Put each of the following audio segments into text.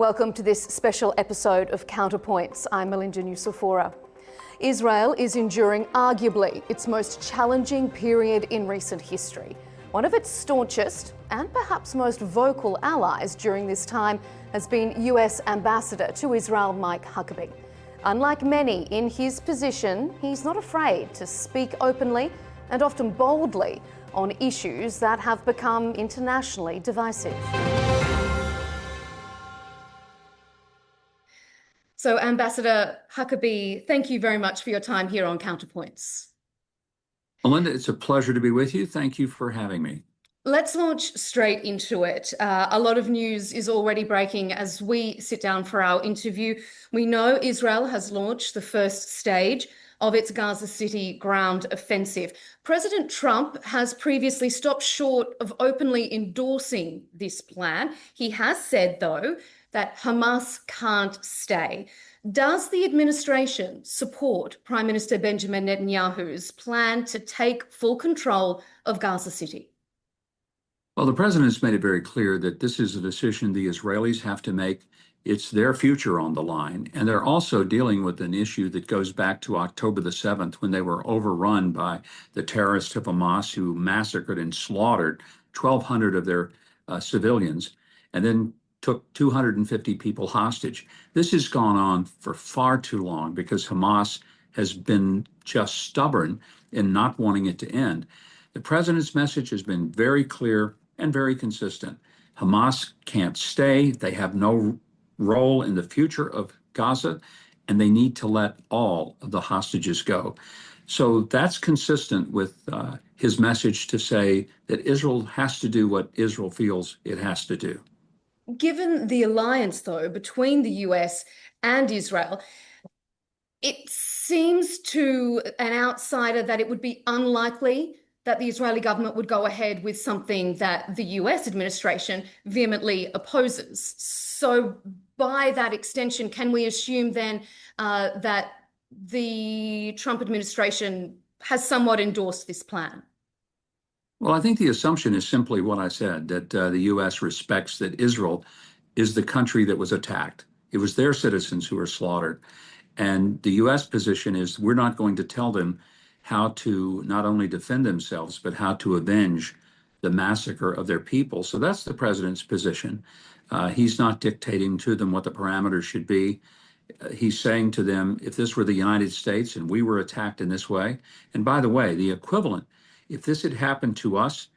Welcome to this special episode of CounterPoints. I'm Melinda Nucifora. Israel is enduring arguably its most challenging period in recent history. One of its staunchest and perhaps most vocal allies during this time has been US Ambassador to Israel Mike Huckabee. Unlike many in his position, he's not afraid to speak openly and often boldly on issues that have become internationally divisive. So, Ambassador Huckabee, thank you very much for your time here on CounterPoints. Melinda, it's a pleasure to be with you. Thank you for having me. Let's launch straight into it. A lot of news is already breaking as we sit down for our interview. We know Israel has launched the first stage of its Gaza City ground offensive. President Trump has previously stopped short of openly endorsing this plan. He has said, though, that Hamas can't stay. Does the administration support Prime Minister Benjamin Netanyahu's plan to take full control of Gaza City? Well, the president's made it very clear that this is a decision the Israelis have to make. It's their future on the line. And they're also dealing with an issue that goes back to October the 7th, when they were overrun by the terrorists of Hamas, who massacred and slaughtered 1,200 of their civilians, and then took 250 people hostage. This has gone on for far too long because Hamas has been just stubborn in not wanting it to end. The president's message has been very clear and very consistent. Hamas can't stay. They have no role in the future of Gaza, and they need to let all of the hostages go. So that's consistent with his message to say that Israel has to do what Israel feels it has to do. Given the alliance, though, between the US and Israel, it seems to an outsider that it would be unlikely that the Israeli government would go ahead with something that the US administration vehemently opposes. So by that extension, can we assume then that the Trump administration has somewhat endorsed this plan? Well, I think the assumption is simply what I said, that the U.S. respects that Israel is the country that was attacked. It was their citizens who were slaughtered. And the U.S. position is we're not going to tell them how to not only defend themselves, but how to avenge the massacre of their people. So that's the president's position. He's not dictating to them what the parameters should be. He's saying to them, if this were the United States and we were attacked in this way, and by the way, the equivalent, if this had happened to us,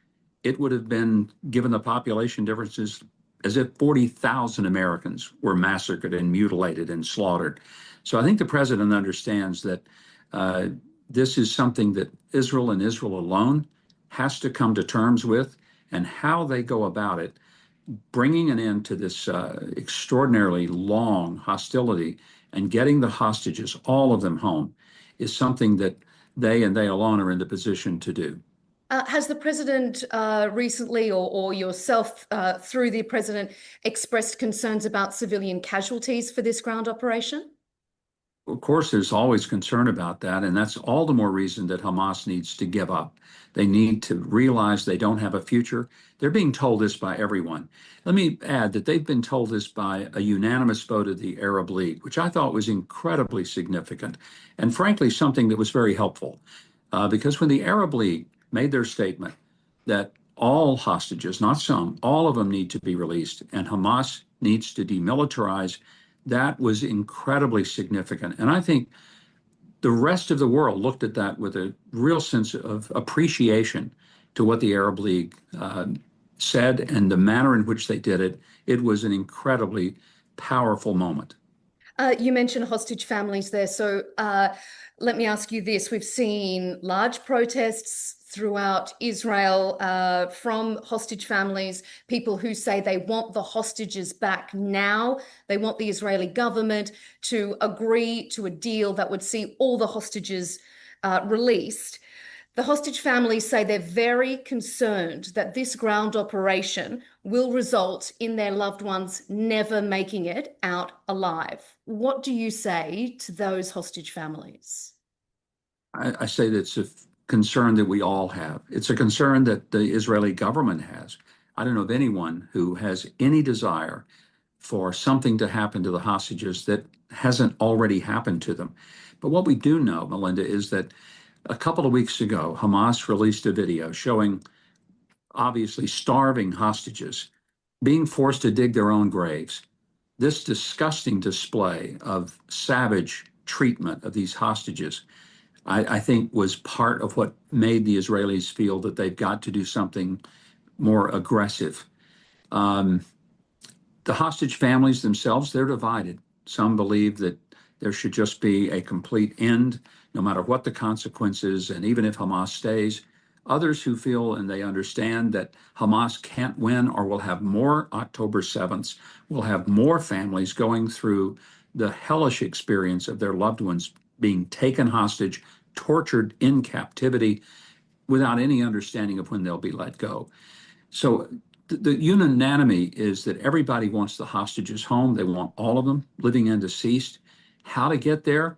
it would have been, given the population differences, as if 40,000 Americans were massacred and mutilated and slaughtered. So I think the president understands that this is something that Israel and Israel alone has to come to terms with, and how they go about it, bringing an end to this extraordinarily long hostility and getting the hostages, all of them, home, is something that they and they alone are in the position to do. Has the president recently, or yourself through the president, expressed concerns about civilian casualties for this ground operation? Of course, there's always concern about that, and that's all the more reason that Hamas needs to give up. They need to realize they don't have a future. They're being told this by everyone. Let me add that they've been told this by a unanimous vote of the Arab League, which I thought was incredibly significant, and frankly, something that was very helpful. Because when the Arab League made their statement that all hostages, not some, all of them need to be released, and Hamas needs to demilitarize, that was incredibly significant. And I think the rest of the world looked at that with a real sense of appreciation to what the Arab League said and the manner in which they did it. It was an incredibly powerful moment. You mentioned hostage families there. So let me ask you this. We've seen large protests throughout Israel from hostage families, people who say they want the hostages back now. They want the Israeli government to agree to a deal that would see all the hostages released. The hostage families say they're very concerned that this ground operation will result in their loved ones never making it out alive. What do you say to those hostage families? I say that's a concern that we all have. It's a concern that the Israeli government has. I don't know of anyone who has any desire for something to happen to the hostages that hasn't already happened to them. But what we do know, Melinda, is that a couple of weeks ago, Hamas released a video showing obviously starving hostages being forced to dig their own graves. This disgusting display of savage treatment of these hostages, I think, was part of what made the Israelis feel that they've got to do something more aggressive. Um, the hostage families themselves, they're divided. Some believe that there should just be a complete end, no matter what the consequences, and even if Hamas stays. Others who feel and they understand that Hamas can't win or will have more October 7th, will have more families going through the hellish experience of their loved ones being taken hostage, tortured in captivity without any understanding of when they'll be let go. So the unanimity is that everybody wants the hostages home. They want all of them living and deceased. How to get there?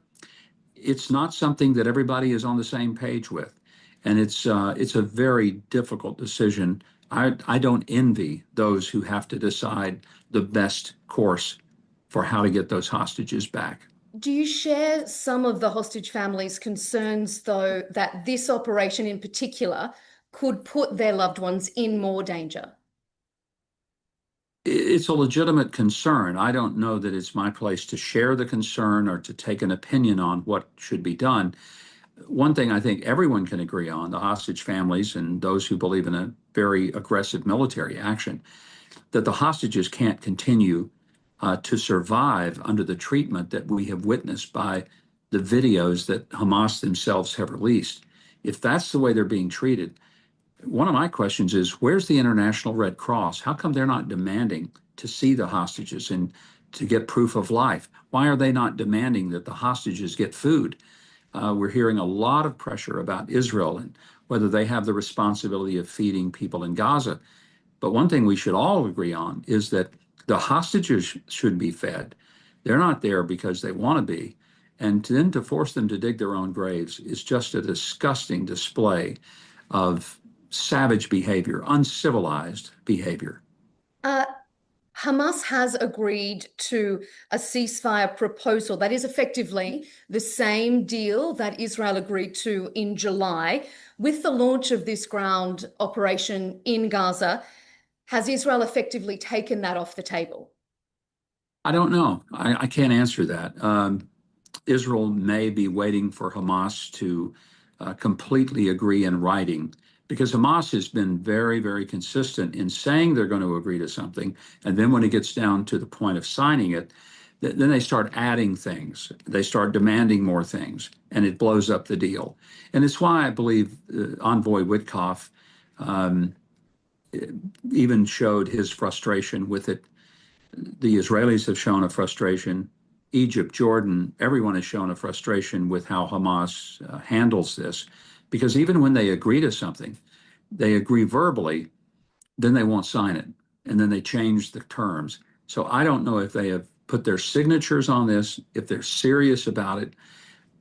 It's not something that everybody is on the same page with. And it's a very difficult decision. I don't envy those who have to decide the best course for how to get those hostages back. Do you share some of the hostage families' concerns, though, that this operation in particular could put their loved ones in more danger? It's a legitimate concern. I don't know that it's my place to share the concern or to take an opinion on what should be done. One thing I think everyone can agree on, the hostage families and those who believe in a very aggressive military action, that the hostages can't continue to survive under the treatment that we have witnessed by the videos that Hamas themselves have released. If that's the way they're being treated, one of my questions is, where's the International Red Cross? How come they're not demanding to see the hostages and to get proof of life? Why are they not demanding that the hostages get food? We're hearing a lot of pressure about Israel and whether they have the responsibility of feeding people in Gaza. But one thing we should all agree on is that the hostages should be fed. They're not there because they want to be. And then to force them to dig their own graves is just a disgusting display of savage behavior, uncivilized behavior. Uh, Hamas has agreed to a ceasefire proposal that is effectively the same deal that Israel agreed to in July. With the launch of this ground operation in Gaza, has Israel effectively taken that off the table? I don't know. I can't answer that. Israel may be waiting for Hamas to completely agree in writing, because Hamas has been very, very consistent in saying they're going to agree to something. And then when it gets down to the point of signing it, then they start adding things. They start demanding more things, and it blows up the deal. And it's why I believe Envoy Witkoff even showed his frustration with it. The Israelis have shown a frustration. Egypt, Jordan, everyone has shown a frustration with how Hamas handles this, because even when they agree to something, they agree verbally, then they won't sign it, and then they change the terms. So I don't know if they have put their signatures on this, if they're serious about it.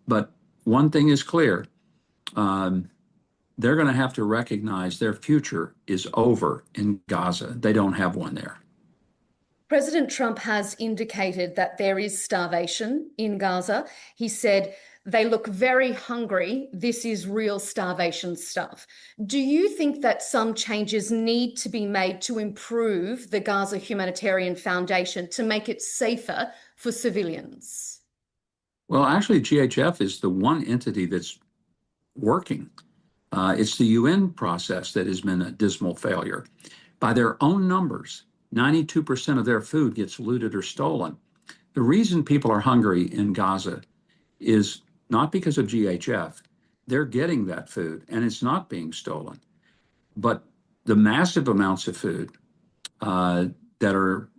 But one thing is clear, they're going to have to recognize their future is over in Gaza. They don't have one there. President Trump has indicated that there is starvation in Gaza. He said, they look very hungry. This is real starvation stuff. Do you think that some changes need to be made to improve the Gaza Humanitarian Foundation to make it safer for civilians? Well, actually, GHF is the one entity that's working. It's the UN process that has been a dismal failure. By their own numbers, 92% of their food gets looted or stolen. The reason people are hungry in Gaza is not because of GHF. They're getting that food and it's not being stolen. But the massive amounts of food that are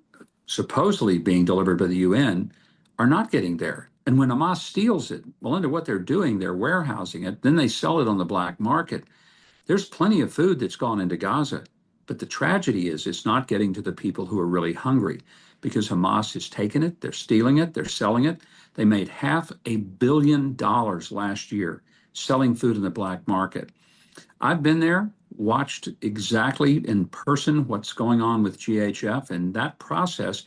supposedly being delivered by the UN are not getting there. And when Hamas steals it, Melinda, what they're doing, they're warehousing it, then they sell it on the black market. There's plenty of food that's gone into Gaza. But the tragedy is it's not getting to the people who are really hungry, because Hamas has taken it, they're stealing it, they're selling it. They made $500 million last year selling food in the black market. I've been there, watched exactly in person what's going on with GHF, and that process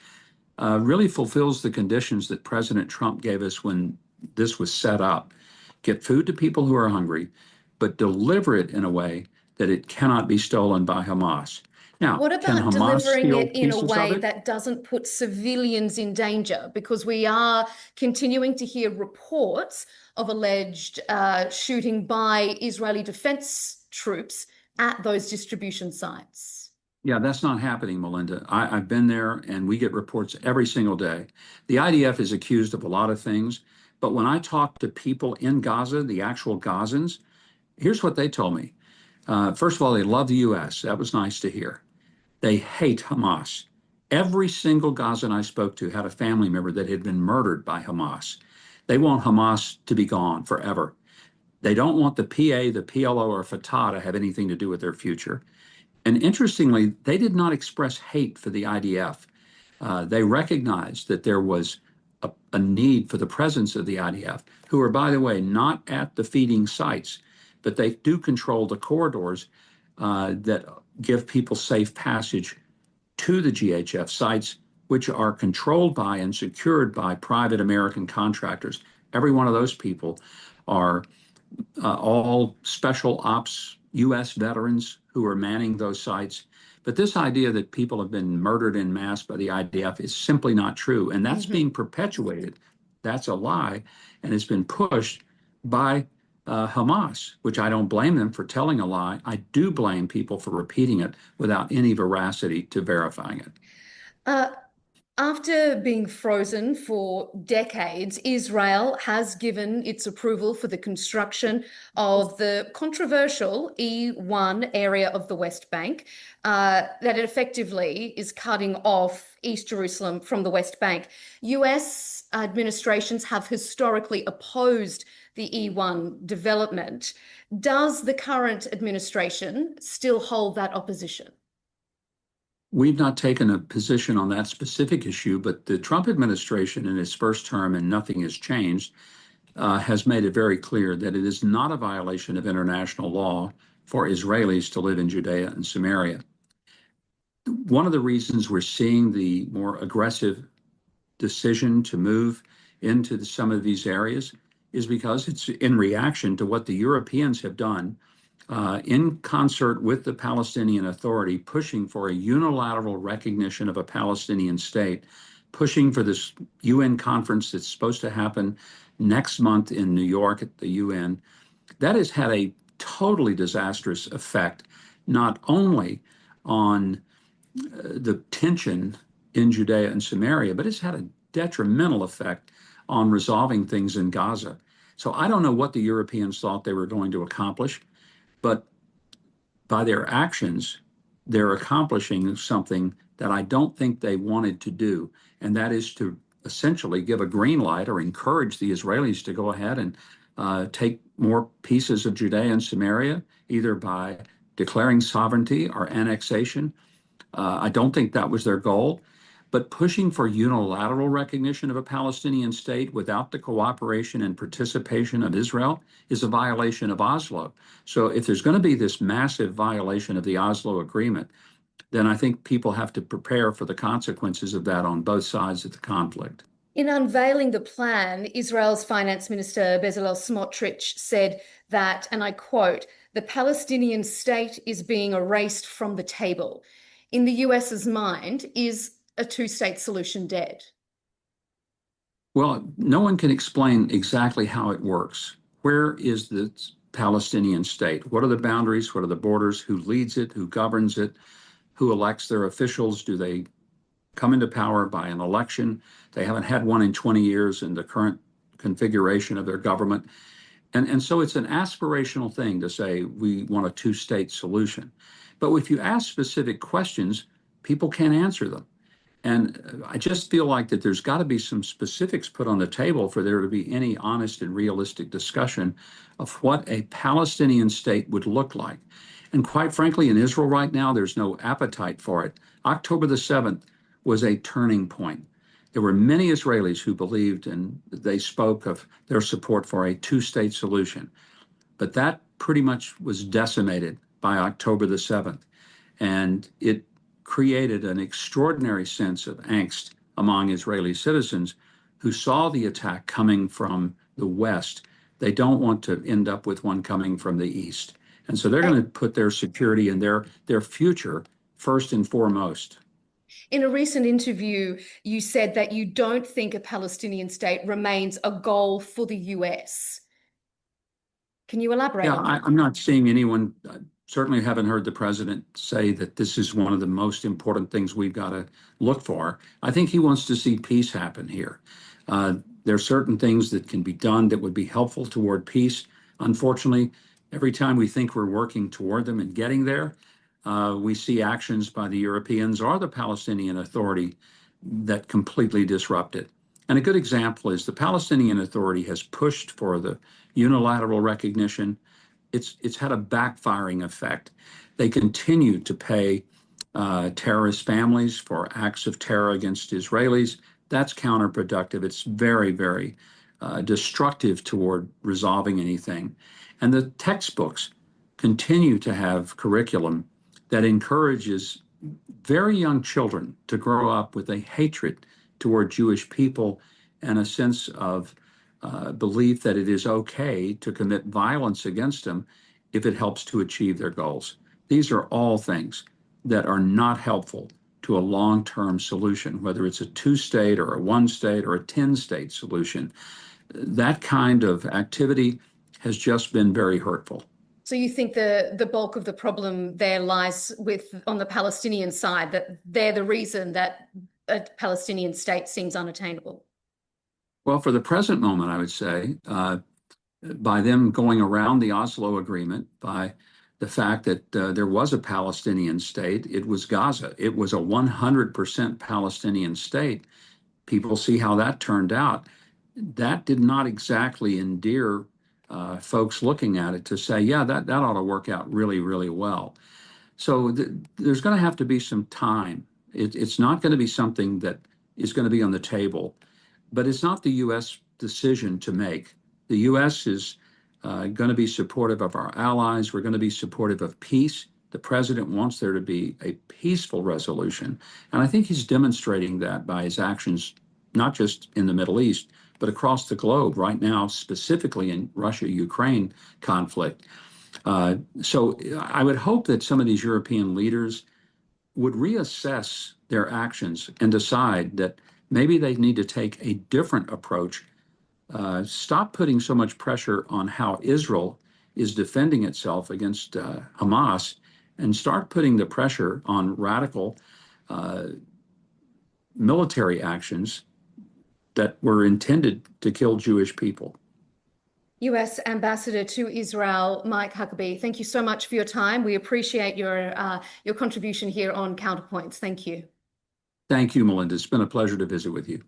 really fulfills the conditions that President Trump gave us when this was set up. Get food to people who are hungry, but deliver it in a way that it cannot be stolen by Hamas. Now, What can about Hamas delivering steal it in a pieces of way it? that doesn't put civilians in danger? Because we are continuing to hear reports of alleged shooting by Israeli defense troops at those distribution sites. Yeah, that's not happening, Melinda. I've been there and we get reports every single day. The IDF is accused of a lot of things, but when I talk to people in Gaza, the actual Gazans, here's what they told me. First of all, they love the US. That was nice to hear. They hate Hamas. Every single Gazan I spoke to had a family member that had been murdered by Hamas. They want Hamas to be gone forever. They don't want the PA, the PLO, or Fatah to have anything to do with their future. And interestingly, they did not express hate for the IDF. They recognized that there was a need for the presence of the IDF, who are, by the way, not at the feeding sites, but they do control the corridors that give people safe passage to the GHF sites, which are controlled by and secured by private American contractors. Every one of those people are all special ops U.S. veterans who are manning those sites. But this idea that people have been murdered in mass by the IDF is simply not true. And that's being perpetuated. That's a lie. And it's been pushed by Hamas, which I don't blame them for telling a lie. I do blame people for repeating it without any veracity to verifying it. Uh, After being frozen for decades, Israel has given its approval for the construction of the controversial E1 area of the West Bank, that it effectively is cutting off East Jerusalem from the West Bank. US administrations have historically opposed the E1 development. Does the current administration still hold that opposition? We've not taken a position on that specific issue, but the Trump administration in its first term, and nothing has changed, has made it very clear that it is not a violation of international law for Israelis to live in Judea and Samaria. One of the reasons we're seeing the more aggressive decision to move into some of these areas is because it's in reaction to what the Europeans have done in concert with the Palestinian Authority, pushing for a unilateral recognition of a Palestinian state, pushing for this UN conference that's supposed to happen next month in New York at the UN. That has had a totally disastrous effect, not only on the tension in Judea and Samaria, but it's had a detrimental effect on resolving things in Gaza. So I don't know what the Europeans thought they were going to accomplish, but by their actions, they're accomplishing something that I don't think they wanted to do, and that is to essentially give a green light or encourage the Israelis to go ahead and take more pieces of Judea and Samaria, either by declaring sovereignty or annexation. I don't think that was their goal, but pushing for unilateral recognition of a Palestinian state without the cooperation and participation of Israel is a violation of Oslo. So if there's going to be this massive violation of the Oslo Agreement, then I think people have to prepare for the consequences of that on both sides of the conflict. In unveiling the plan, Israel's finance minister Bezalel Smotrich said that, and I quote, "The Palestinian state is being erased from the table." In the US's mind, is a two-state solution dead? Well, no one can explain exactly how it works. Where is the Palestinian state? What are the boundaries? What are the borders? Who leads it? Who governs it? Who elects their officials? Do they come into power by an election? They haven't had one in 20 years in the current configuration of their government. And so it's an aspirational thing to say we want a two-state solution. But if you ask specific questions, people can't answer them. And I just feel like that there's got to be some specifics put on the table for there to be any honest and realistic discussion of what a Palestinian state would look like. And quite frankly, in Israel right now, there's no appetite for it. October the 7th was a turning point. There were many Israelis who believed and they spoke of their support for a two-state solution. But that pretty much was decimated by October the 7th. And it created an extraordinary sense of angst among Israeli citizens who saw the attack coming from the West. They don't want to end up with one coming from the East. And so they're going to put their security and their future first and foremost. In a recent interview, you said that you don't think a Palestinian state remains a goal for the US. Can you elaborate Yeah, on that? I'm not seeing anyone, certainly haven't heard the president say that this is one of the most important things we've got to look for. I think he wants to see peace happen here. There are certain things that can be done that would be helpful toward peace. Unfortunately, every time we think we're working toward them and getting there, we see actions by the Europeans or the Palestinian Authority that completely disrupt it. And a good example is the Palestinian Authority has pushed for the unilateral recognition. It's had a backfiring effect. They continue to pay terrorist families for acts of terror against Israelis. That's counterproductive. It's very, very destructive toward resolving anything. And the textbooks continue to have curriculum that encourages very young children to grow up with a hatred toward Jewish people and a sense of belief that it is okay to commit violence against them if it helps to achieve their goals. These are all things that are not helpful to a long-term solution, whether it's a two-state or a one-state or a 10-state solution. That kind of activity has just been very hurtful. So you think the bulk of the problem there lies on the Palestinian side, that they're the reason that a Palestinian state seems unattainable? Well, for the present moment, I would say, by them going around the Oslo Agreement, by the fact that there was a Palestinian state, it was Gaza. It was a 100% Palestinian state. People see how that turned out. That did not exactly endear folks looking at it to say, yeah, that ought to work out really, really well. So there's going to have to be some time. It's not going to be something that is going to be on the table, but it's not the U.S. decision to make. The U.S. is going to be supportive of our allies. We're going to be supportive of peace. The president wants there to be a peaceful resolution. And I think he's demonstrating that by his actions, not just in the Middle East, but across the globe right now, specifically in Russia-Ukraine conflict. So I would hope that some of these European leaders would reassess their actions and decide that maybe they need to take a different approach. Stop putting so much pressure on how Israel is defending itself against Hamas, and start putting the pressure on radical military actions that were intended to kill Jewish people. US Ambassador to Israel, Mike Huckabee, thank you so much for your time. We appreciate your contribution here on CounterPoints. Thank you. Thank you, Melinda. It's been a pleasure to visit with you.